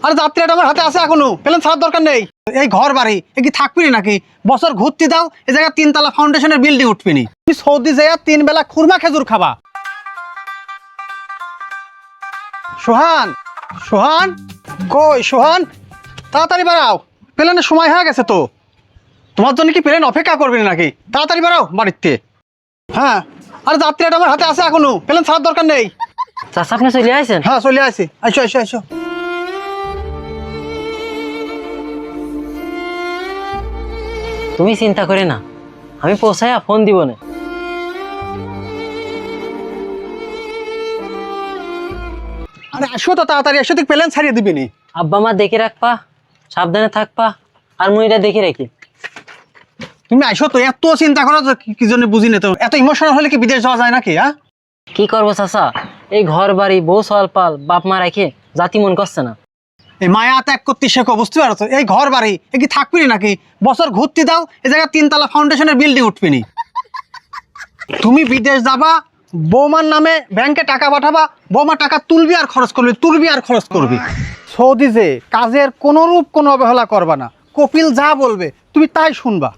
আরে যাত্রীটা আমার হাতে আছে এখনো, প্লেন ছাড়ার দরকার নেই। এই ঘর বাড়ি এ কি থাকবি নাকি? বছর ঘুরতে দাও, এই জায়গায় 3 তলা ফাউন্ডেশনের বিল্ডিং উঠবিনি। তুমি সৌদি যাইয়া 3 বেলা খুরমা খেজুর খাবা। সোহান, সোহান, কই সোহান, তাড়াতাড়ি বাড়াও, প্লেনের সময় হয়ে গেছে তো। তোমার জন্য কি প্লেন অপেক্ষা করবি নাকি? তাড়াতাড়ি বাড়াও বাড়িতে। হ্যাঁ, আরে যাত্রীটা আমার হাতে আছে এখনো, প্লেন ছাড়ার দরকার নেই। চাচা আপনি চলে আইছেন? হ্যাঁ চলে আসি, আইসো আইসো আইসো। তুমি চিন্তা করে না, আমি পৌঁছায়া ফোন দিব না। আরে আসো তো তাড়াতাড়ি, এসে তুই প্লেন ছাড়িয়ে দিবি নি। আব্বা মা দেখে রাখবা, সাবধানে থাকবা, আর মুইটা দেখে রাখি। তুমি আইসো তো, এত চিন্তা করো তো কি জন্য বুঝি না তো। এত ইমোশনাল হলে কি বিদেশ যাওয়া যায় নাকি? হ্যাঁ কি করবো চাচা, এই ঘর বাড়ি বউ সলপাল বাপ মা রেখে জাতি মন করছে না। এই মায়া ত্যাগ করতে শেখো, বুঝতে পারছো? এই ঘর বাড়ি এ কি থাকবি নাকি? বছর ঘুরতে দাও, এই জায়গায় 3 তলা ফাউন্ডেশনের বিল্ডিং উঠবিনি। তুমি বিদেশ যাবা, বৌমার নামে ব্যাংকে টাকা পাঠাবা, বৌমা টাকা তুলবি আর খরচ করবি, তুলবি আর খরচ করবি। সৌদি যে কাজের কোনরূপ কোনো অবহেলা করবা না। কপিল যা বলবে তুমি তাই শুনবা।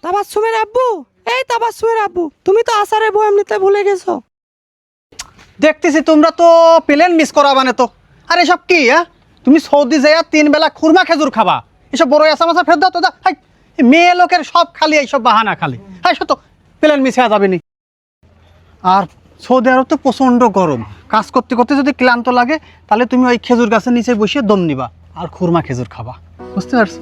তাবাসসুমের আব্বু, এই তাবাসসুমের আব্বু, তুমি তো আসারে বই এমনিতে ভুলে গেছো। দেখতেছি তোমরা তো প্লেন মিস করাবা না তো। আর এসব কি? হ্যাঁ, তুমি সৌদি যাইয়া 3 বেলা খুরমা খেজুর খাবা, এসব বড় আসা মাছা ফেরত দাও তো। মেয়ে লোকের সব খালি এইসব বাহানা খালি। হ্যাঁ সে তো প্লেন মিস হয়ে যাবে নি। আর সৌদি আরব তো প্রচণ্ড গরম, কাজ করতে করতে যদি ক্লান্ত লাগে তাহলে তুমি ওই খেজুর গাছের নিচে বসে দম নিবা আর খুরমা খেজুর খাবা, বুঝতে পারছো?